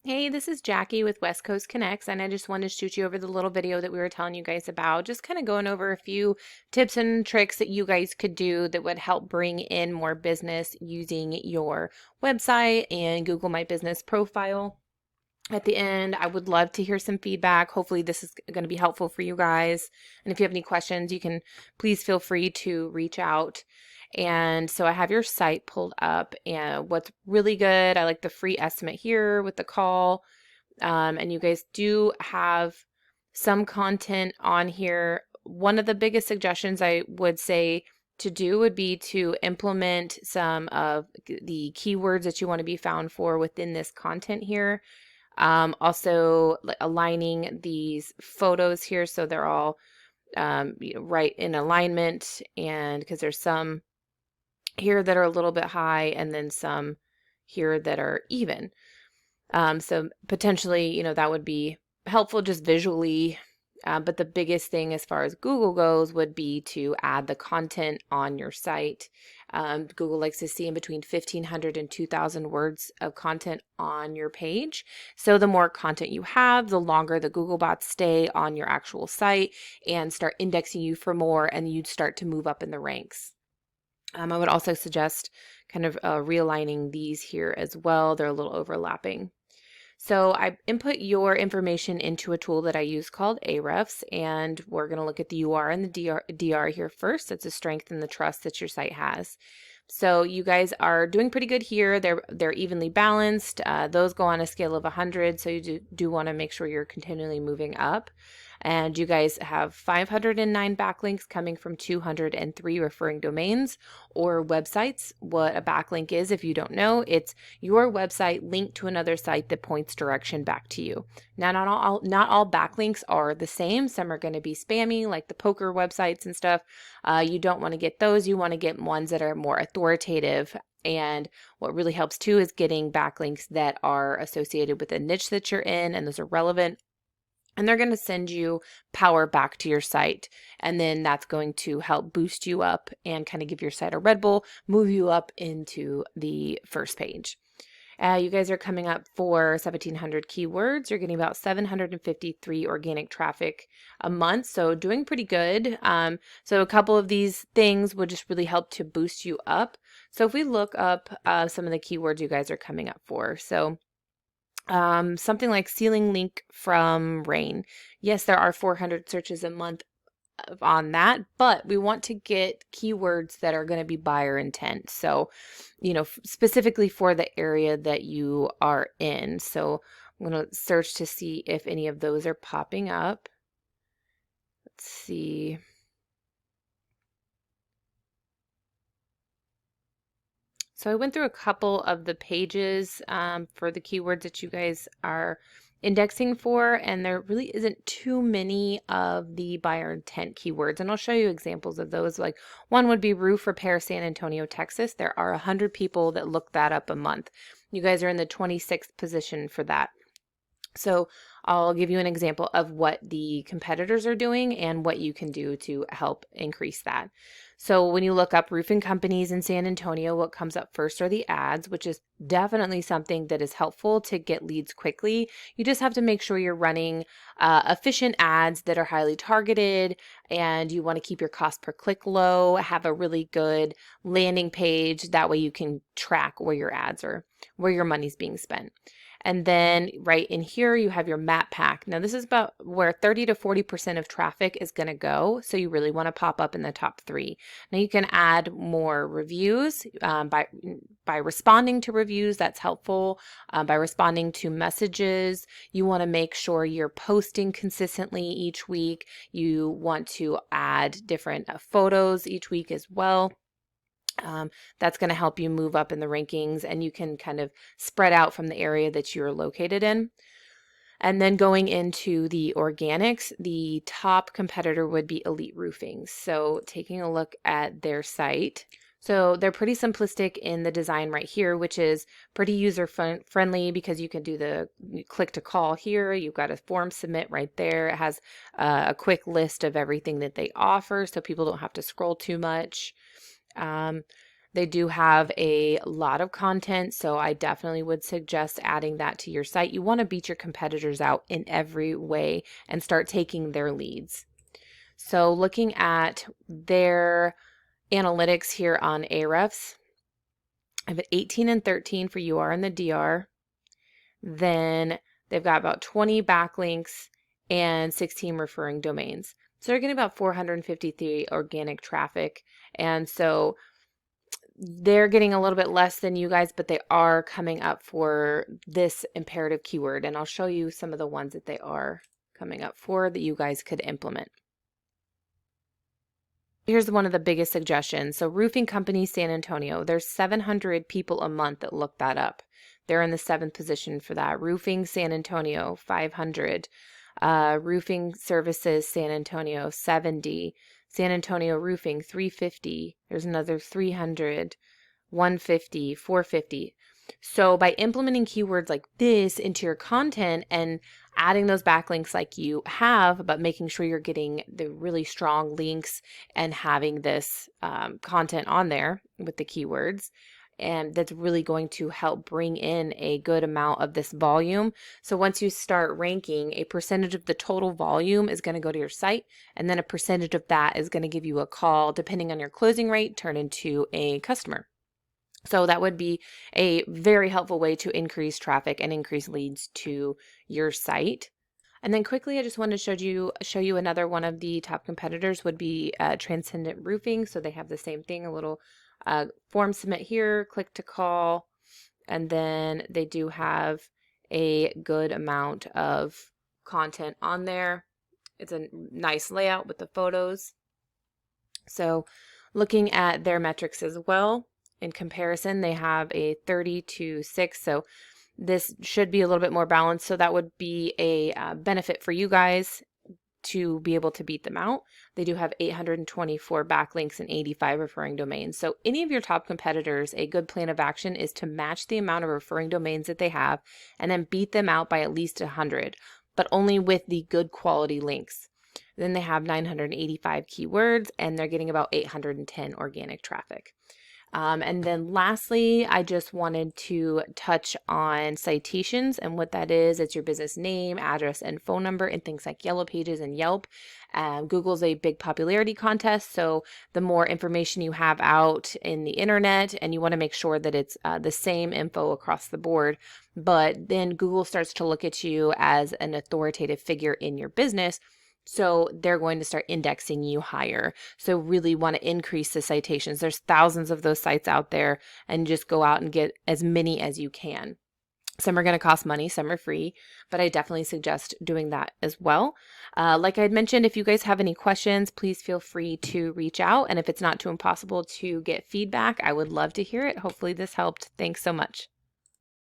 Hey, this is Jackie with West Coast Connects, and I just wanted to shoot you over the little video that we were telling you guys about, just kind of going over a few tips and tricks that you guys could do that would help bring in more business using your website and Google My Business profile. At the end, I would love to hear some feedback. Hopefully, this is going to be helpful for you guys. And if you have any questions, you can please feel free to reach out. And so I have your site pulled up, and what's really good, I like the free estimate here with the call. And you guys do have some content on here. One of the biggest suggestions I would say to do would be to implement some of the keywords that you want to be found for within this content here. Also, aligning these photos here so they're all right in alignment, and because there's some here that are a little bit high and then some here that are even. So potentially, that would be helpful just visually. But the biggest thing as far as Google goes would be to add the content on your site. Google likes to see in between 1,500 and 2,000 words of content on your page. So the more content you have, the longer the Google bots stay on your actual site and start indexing you for more, and you'd start to move up in the ranks. I would also suggest kind of realigning these here as well. They're a little overlapping. So I input your information into a tool that I use called Ahrefs, and we're going to look at the UR and the DR here first. That's the strength and the trust that your site has. So you guys are doing pretty good here. They're evenly balanced. Those go on a scale of 100, so you do want to make sure you're continually moving up. And you guys have 509 backlinks coming from 203 referring domains or websites. What a backlink is, if you don't know, it's your website linked to another site that points direction back to you. Now, not all backlinks are the same. Some are going to be spammy, like the poker websites and stuff. You don't want to get those. You want to get ones that are more authoritative. And what really helps too is getting backlinks that are associated with a niche that you're in, and those are relevant. And they're going to send you power back to your site. And then that's going to help boost you up and kind of give your site a Red Bull, move you up into the first page. You guys are coming up for 1,700 keywords. You're getting about 753 organic traffic a month, so doing pretty good. So a couple of these things would just really help to boost you up. So if we look up some of the keywords you guys are coming up for, so something like ceiling leak from rain. Yes, there are 400 searches a month on that, but we want to get keywords that are going to be buyer intent. So, specifically for the area that you are in. So I'm going to search to see if any of those are popping up. Let's see. So I went through a couple of the pages for the keywords that you guys are indexing for, and there really isn't too many of the buyer intent keywords. And I'll show you examples of those. Like one would be roof repair, San Antonio, Texas. There are 100 people that look that up a month. You guys are in the 26th position for that. So I'll give you an example of what the competitors are doing and what you can do to help increase that. So when you look up roofing companies in San Antonio, what comes up first are the ads, which is definitely something that is helpful to get leads quickly. You just have to make sure you're running efficient ads that are highly targeted, and you want to keep your cost per click low, have a really good landing page. That way you can track where your ads are, where your money's being spent. And then right in here, you have your map pack. Now this is about where 30 to 40% of traffic is going to go. So you really want to pop up in the top 3. Now you can add more reviews by responding to reviews. That's helpful. By responding to messages, you want to make sure you're posting consistently each week. You want to add different photos each week as well. That's going to help you move up in the rankings, and you can kind of spread out from the area that you're located in. And then going into the organics, the top competitor would be Elite Roofing. So taking a look at their site. So they're pretty simplistic in the design right here, which is pretty user friendly because you can do the click to call here. You've got a form submit right there. It has a quick list of everything that they offer, so people don't have to scroll too much. They do have a lot of content, so I definitely would suggest adding that to your site. You want to beat your competitors out in every way and start taking their leads. So looking at their analytics here on Ahrefs, I have 18 and 13 for UR and the DR. Then they've got about 20 backlinks and 16 referring domains. So they're getting about 453 organic traffic. And so they're getting a little bit less than you guys, but they are coming up for this imperative keyword. And I'll show you some of the ones that they are coming up for that you guys could implement. Here's one of the biggest suggestions. So Roofing Company San Antonio, there's 700 people a month that look that up. They're in the 7th position for that. Roofing San Antonio, 500. Roofing Services San Antonio, 70. San Antonio Roofing, 350. There's another 300, 150, 450. So by implementing keywords like this into your content and adding those backlinks like you have, but making sure you're getting the really strong links and having this content on there with the keywords, and that's really going to help bring in a good amount of this volume. So once you start ranking, a percentage of the total volume is going to go to your site, and then a percentage of that is going to give you a call, depending on your closing rate, turn into a customer. So that would be a very helpful way to increase traffic and increase leads to your site. And then quickly, I just wanted to show you another one of the top competitors would be Transcendent Roofing. So they have the same thing, a little form submit here, click to call, and then they do have a good amount of content on there. It's a nice layout with the photos. So looking at their metrics as well, in comparison, they have a 30 to 6. So this should be a little bit more balanced. So that would be a benefit for you guys to be able to beat them out. They do have 824 backlinks and 85 referring domains. So any of your top competitors, a good plan of action is to match the amount of referring domains that they have and then beat them out by at least 100, but only with the good quality links. Then they have 985 keywords and they're getting about 810 organic traffic. And then lastly, I just wanted to touch on citations, and what that is. It's your business name, address, and phone number in things like Yellow Pages and Yelp. Google's a big popularity contest, so the more information you have out in the internet, and you want to make sure that it's the same info across the board, but then Google starts to look at you as an authoritative figure in your business. So they're going to start indexing you higher. So really want to increase the citations. There's thousands of those sites out there, and just go out and get as many as you can. Some are going to cost money, some are free, but I definitely suggest doing that as well. Like I had mentioned, if you guys have any questions, please feel free to reach out. And if it's not too impossible to get feedback, I would love to hear it. Hopefully this helped. Thanks so much.